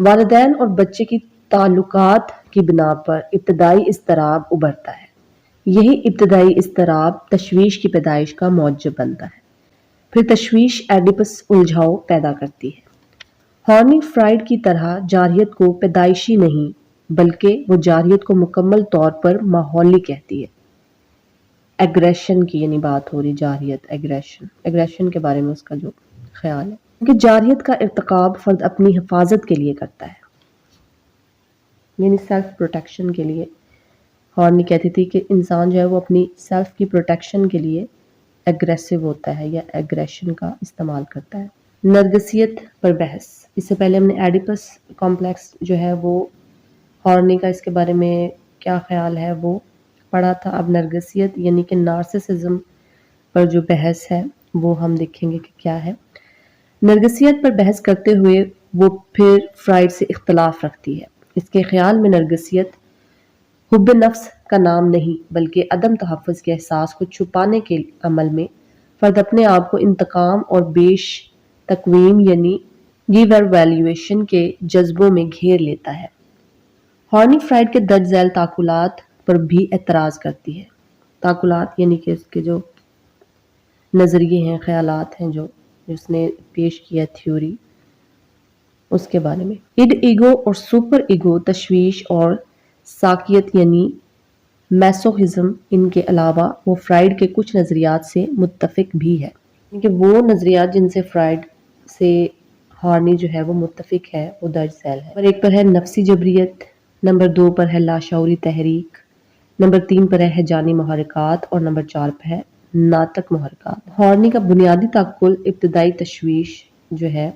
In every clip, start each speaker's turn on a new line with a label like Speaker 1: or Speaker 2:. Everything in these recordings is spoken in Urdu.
Speaker 1: والدین اور بچے کی تعلقات کی بنا پر ابتدائی اضطراب ابھرتا ہے۔ یہی ابتدائی اضطراب تشویش کی پیدائش کا موجب بنتا ہے۔ پھر تشویش ایڈیپس الجھاؤ پیدا کرتی ہے۔ ہارنی فرائیڈ کی طرح جارحیت کو پیدائشی نہیں بلکہ وہ جارحیت کو مکمل طور پر ماحولی کہتی ہے۔ ایگریشن کی یعنی بات ہو رہی، جارحیت ایگریشن کے بارے میں اس کا جو خیال ہے کہ جارحیت کا ارتکاب فرد اپنی حفاظت کے لیے کرتا ہے، یعنی سیلف پروٹیکشن کے لیے۔ ہارنی کہتی تھی کہ انسان جو ہے وہ اپنی سیلف کی پروٹیکشن کے لیے ایگریسو ہوتا ہے یا ایگریشن کا استعمال کرتا ہے۔ نرگسیت پر بحث، اس سے پہلے ہم نے ایڈیپس کمپلیکس جو ہے وہ ہارنی کا اس کے بارے میں کیا خیال ہے وہ پڑھا تھا۔ اب نرگسیت یعنی کہ نارسسزم پر جو بحث ہے وہ ہم دیکھیں گے کہ کیا ہے۔ نرگسیت پر بحث کرتے ہوئے وہ پھر فرائیڈ سے اختلاف رکھتی ہے۔ اس کے خیال میں نرگسیت حب نفس کا نام نہیں بلکہ عدم تحفظ کے احساس کو چھپانے کے عمل میں فرد اپنے آپ کو انتقام اور بیش تقویم یعنی گیور ویلیویشن کے جذبوں میں گھیر لیتا ہے۔ ہارنی فرائیڈ کے درج ذیل تعقلات پر بھی اعتراض کرتی ہے۔ تعقلات یعنی کہ اس کے جو نظریے ہیں، خیالات ہیں جو اس نے پیش کیا تھیوری، اس کے بارے میں۔ اڈ ایگو اور سپر ایگو تشویش اور ساکیت یعنی میسوہزم، ان کے علاوہ وہ فرائیڈ کے کچھ نظریات سے متفق بھی ہے، کہ وہ نظریات جن سے فرائیڈ سے ہارنی جو ہے وہ متفق ہے وہ درج ذیل ہے۔ نمبر 1 پر ہے نفسی جبریت، نمبر 2 پر ہے لاشعوری تحریک، نمبر 3 پر ہے ہیجانی محرکات اور نمبر 4 پر ہے ناطق محرکات۔ ہارنی کا بنیادی تعقل ابتدائی تشویش جو ہے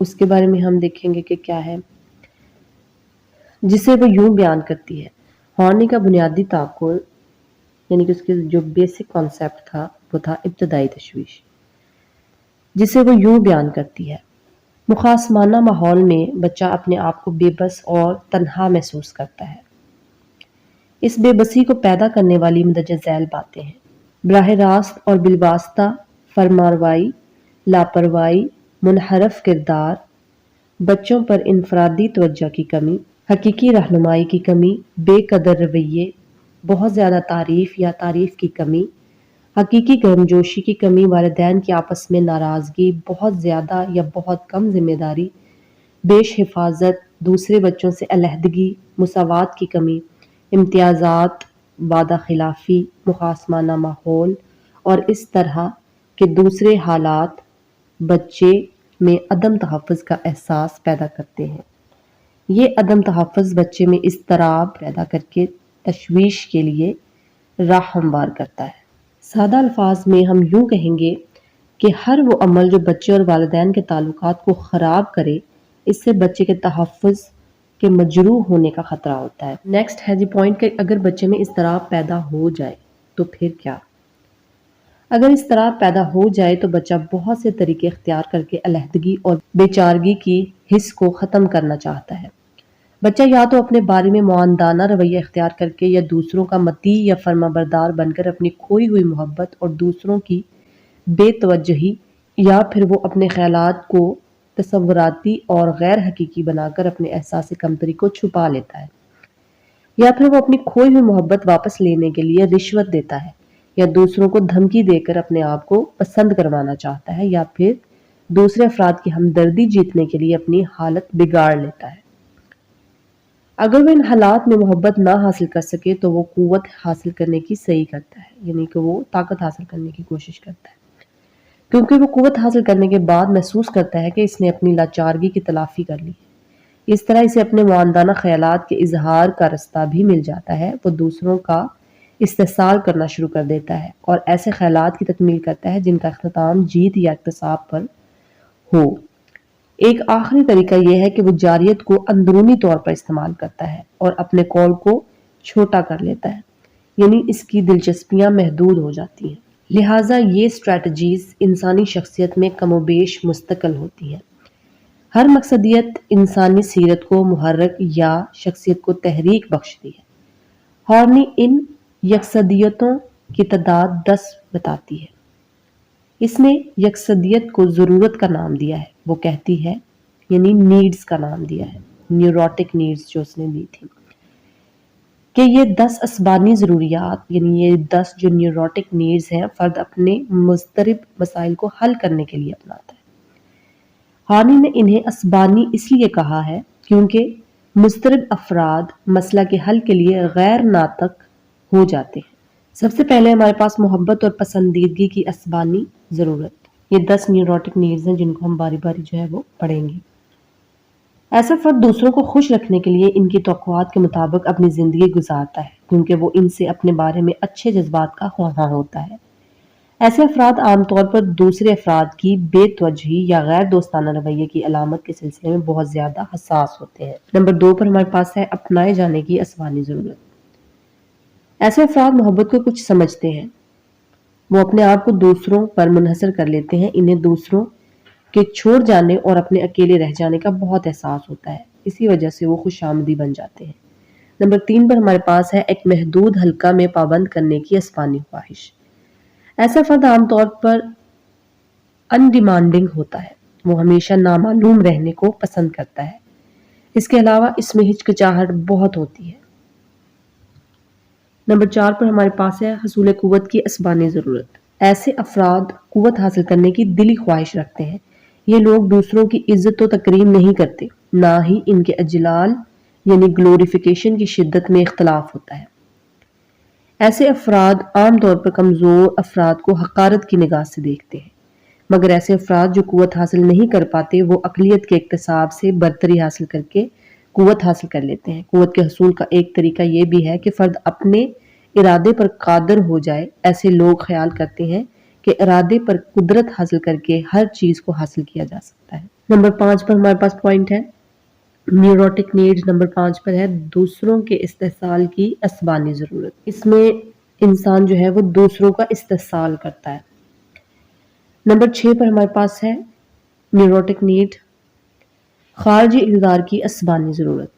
Speaker 1: اس کے بارے میں ہم دیکھیں گے کہ کیا ہے، جسے وہ یوں بیان کرتی ہے۔ ہارنی کا بنیادی تعقل یعنی کہ اس کے جو بیسک کانسیپٹ تھا وہ تھا ابتدائی تشویش، جسے وہ یوں بیان کرتی ہے۔ مخاصمانہ ماحول میں بچہ اپنے آپ کو بے بس اور تنہا محسوس کرتا ہے۔ اس بے بسی کو پیدا کرنے والی مندرجہ ذیل باتیں ہیں: براہ راست اور بالواسطہ فرمانروائی، لاپرواہی، منحرف کردار، بچوں پر انفرادی توجہ کی کمی، حقیقی رہنمائی کی کمی، بے قدر رویے، بہت زیادہ تعریف یا تعریف کی کمی، حقیقی گرمجوشی کی کمی، والدین کی آپس میں ناراضگی، بہت زیادہ یا بہت کم ذمہ داری، بیش حفاظت، دوسرے بچوں سے علیحدگی، مساوات کی کمی، امتیازات، وعدہ خلافی، مخاصمانہ ماحول اور اس طرح کے دوسرے حالات بچے میں عدم تحفظ کا احساس پیدا کرتے ہیں۔ یہ عدم تحفظ بچے میں اضطراب پیدا کر کے تشویش کے لیے راہ ہموار کرتا ہے۔ سادہ الفاظ میں ہم یوں کہیں گے کہ ہر وہ عمل جو بچے اور والدین کے تعلقات کو خراب کرے، اس سے بچے کے تحفظ کے مجروح ہونے کا خطرہ ہوتا ہے۔ نیکسٹ ہے پوائنٹ کہ اگر بچے میں اضطراب پیدا ہو جائے تو پھر کیا؟ اگر اضطراب پیدا ہو جائے تو بچہ بہت سے طریقے اختیار کر کے علیحدگی اور بے چارگی کی حس کو ختم کرنا چاہتا ہے۔ بچہ یا تو اپنے بارے میں معاندانہ رویہ اختیار کر کے یا دوسروں کا مطیع یا فرمانبردار بن کر اپنی کھوئی ہوئی محبت اور دوسروں کی بے توجہی، یا پھر وہ اپنے خیالات کو تصوراتی اور غیر حقیقی بنا کر اپنے احساس کمتری کو چھپا لیتا ہے، یا پھر وہ اپنی کھوئی ہوئی محبت واپس لینے کے لیے رشوت دیتا ہے، یا دوسروں کو دھمکی دے کر اپنے آپ کو پسند کروانا چاہتا ہے، یا پھر دوسرے افراد کی ہمدردی جیتنے کے لیے اپنی حالت بگاڑ لیتا ہے۔ اگر وہ ان حالات میں محبت نہ حاصل کر سکے تو وہ قوت حاصل کرنے کی سعی کرتا ہے، یعنی کہ وہ طاقت حاصل کرنے کی کوشش کرتا ہے، کیونکہ وہ قوت حاصل کرنے کے بعد محسوس کرتا ہے کہ اس نے اپنی لاچارگی کی تلافی کر لی ہے۔ اس طرح اسے اپنے معاندانہ خیالات کے اظہار کا رستہ بھی مل جاتا ہے۔ وہ دوسروں کا استحصال کرنا شروع کر دیتا ہے اور ایسے خیالات کی تکمیل کرتا ہے جن کا اختتام جیت یا اکتساب پر ہو۔ ایک آخری طریقہ یہ ہے کہ وہ جارحیت کو اندرونی طور پر استعمال کرتا ہے اور اپنے قول کو چھوٹا کر لیتا ہے، یعنی اس کی دلچسپیاں محدود ہو جاتی ہیں۔ لہٰذا یہ اسٹریٹجیز انسانی شخصیت میں کم و بیش مستقل ہوتی ہیں۔ ہر مقصدیت انسانی سیرت کو محرک یا شخصیت کو تحریک بخشتی ہے۔ ہارنی ان یکسدیتوں کی تعداد 10 بتاتی ہے۔ اس نے یکسدیت کو ضرورت کا نام دیا ہے۔ وہ کہتی ہے یعنی نیڈز کا نام دیا ہے، نیوروٹک نیڈز جو اس نے دی تھی، کہ یہ 10 اسبانی ضروریات یعنی یہ 10 جو نیوروٹک نیڈز ہیں فرد اپنے مضطرب مسائل کو حل کرنے کے لیے اپناتا ہے۔ ہارنی نے انہیں اسبانی اس لیے کہا ہے کیونکہ مضطرب افراد مسئلہ کے حل کے لیے غیر ناطق ہو جاتے ہیں۔ سب سے پہلے ہمارے پاس محبت اور پسندیدگی کی اسبانی ضرورت، یہ 10 نیوروٹک نیڈز ہیں جن کو ہم باری باری جو ہے وہ پڑھیں گے۔ ایسا فرد دوسروں کو خوش رکھنے کے لیے ان کی توقعات کے مطابق اپنی زندگی گزارتا ہے کیونکہ وہ ان سے اپنے بارے میں اچھے جذبات کا خواہاں ہوتا ہے۔ ایسے افراد عام طور پر دوسرے افراد کی بے توجہی یا غیر دوستانہ رویے کی علامت کے سلسلے میں بہت زیادہ حساس ہوتے ہیں۔ نمبر 2 پر ہمارے پاس ہے اپنائے جانے کی اسبانی ضرورت۔ ایسے افراد محبت کو کچھ سمجھتے ہیں، وہ اپنے آپ کو دوسروں پر منحصر کر لیتے ہیں، انہیں دوسروں کے چھوڑ جانے اور اپنے اکیلے رہ جانے کا بہت احساس ہوتا ہے، اسی وجہ سے وہ خوش آمدی بن جاتے ہیں۔ نمبر 3 پر ہمارے پاس ہے ایک محدود حلقہ میں پابند کرنے کی اسبانی خواہش۔ ایسا فرد عام طور پر ان ڈیمانڈنگ ہوتا ہے، وہ ہمیشہ نامعلوم رہنے کو پسند کرتا ہے، اس کے علاوہ اس میں ہچکچاہٹ بہت ہوتی ہے۔ نمبر 4 پر ہمارے پاس ہے حصول قوت کی اسبانی ضرورت۔ ایسے افراد قوت حاصل کرنے کی دلی خواہش رکھتے ہیں، یہ لوگ دوسروں کی عزت و تکریم نہیں کرتے، نہ ہی ان کے اجلال یعنی گلوریفیکیشن کی شدت میں اختلاف ہوتا ہے۔ ایسے افراد عام طور پر کمزور افراد کو حقارت کی نگاہ سے دیکھتے ہیں، مگر ایسے افراد جو قوت حاصل نہیں کر پاتے وہ اقلیت کے اکتساب سے برتری حاصل کر کے قوت حاصل کر لیتے ہیں۔ قوت کے حصول کا ایک طریقہ یہ بھی ہے کہ فرد اپنے ارادے پر قادر ہو جائے۔ ایسے لوگ خیال کرتے ہیں کہ ارادے پر قدرت حاصل کر کے ہر چیز کو حاصل کیا جا سکتا ہے۔ نمبر 5 پر ہمارے پاس پوائنٹ ہے نیوروٹک نیڈز۔ نمبر 5 پر ہے دوسروں کے استحصال کی اسبانی ضرورت۔ اس میں انسان جو ہے وہ دوسروں کا استحصال کرتا ہے۔ نمبر 6 پر ہمارے پاس ہے نیوروٹک نیڈ خارجی اقدار کی اسبانی ضرورت۔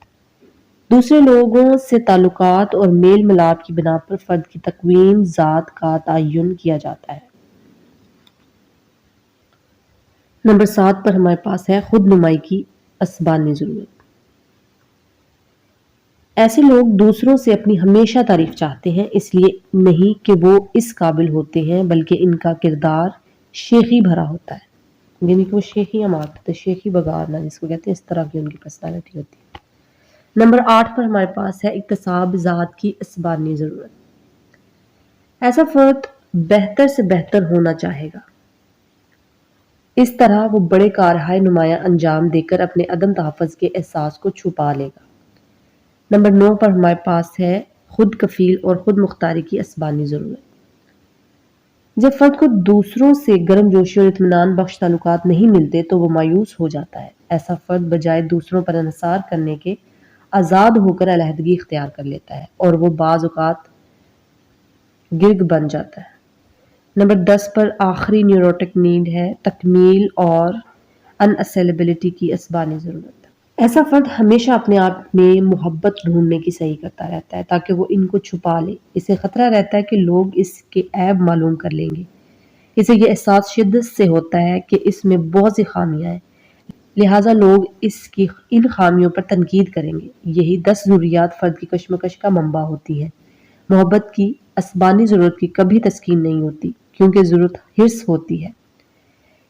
Speaker 1: دوسرے لوگوں سے تعلقات اور میل ملاپ کی بنا پر فرد کی تکوین ذات کا تعین کیا جاتا ہے۔ نمبر 7 پر ہمارے پاس ہے خود نمائی کی اسبانی ضرورت۔ ایسے لوگ دوسروں سے اپنی ہمیشہ تعریف چاہتے ہیں، اس لیے نہیں کہ وہ اس قابل ہوتے ہیں بلکہ ان کا کردار شیخی بھرا ہوتا ہے، یعنی کہ وہ شیخیاں مارتے ہیں، شیخی بگارنا جس کو کہتے ہیں، اس طرح کی ان کی پرسنالٹی ہوتی ہے۔ نمبر 8 پر ہمارے پاس ہے اکتساب ذات کی اسبانی ضرورت۔ ایسا فرد بہتر سے بہتر ہونا چاہے گا، اس طرح وہ بڑے کارہائے نمایاں انجام دے کر اپنے عدم تحفظ کے احساس کو چھپا لے گا۔ نمبر 9 پر ہمارے پاس ہے خود کفیل اور خود مختاری کی اسبانی ضرورت۔ جب فرد کو دوسروں سے گرم جوشی اور اطمینان بخش تعلقات نہیں ملتے تو وہ مایوس ہو جاتا ہے۔ ایسا فرد بجائے دوسروں پر انحصار کرنے کے آزاد ہو کر علیحدگی اختیار کر لیتا ہے اور وہ بعض اوقات گرگ بن جاتا ہے۔ نمبر 10 پر آخری نیوروٹک نیڈ ہے تکمیل اور اناسیلیبلٹی کی اسبانی ضرورت۔ ایسا فرد ہمیشہ اپنے آپ میں محبت ڈھونڈنے کی صحیح کرتا رہتا ہے تاکہ وہ ان کو چھپا لے۔ اسے خطرہ رہتا ہے کہ لوگ اس کے عیب معلوم کر لیں گے۔ اسے یہ احساس شدت سے ہوتا ہے کہ اس میں بہت سی خامیاں ہیں، لہٰذا لوگ اس کی ان خامیوں پر تنقید کریں گے۔ یہی 10 ضروریات فرد کی کشمکش کا منبع ہوتی ہیں۔ محبت کی اسبانی ضرورت کی کبھی تسکین نہیں ہوتی کیونکہ ضرورت حرص ہوتی ہے،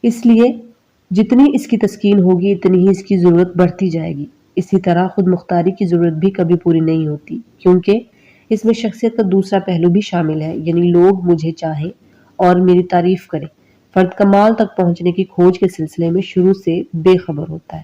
Speaker 1: اس لیے جتنی اس کی تسکین ہوگی اتنی ہی اس کی ضرورت بڑھتی جائے گی۔ اسی طرح خود مختاری کی ضرورت بھی کبھی پوری نہیں ہوتی کیونکہ اس میں شخصیت کا دوسرا پہلو بھی شامل ہے، یعنی لوگ مجھے چاہیں اور میری تعریف کریں۔ فرد کمال تک پہنچنے کی کھوج کے سلسلے میں شروع سے بے خبر ہوتا ہے۔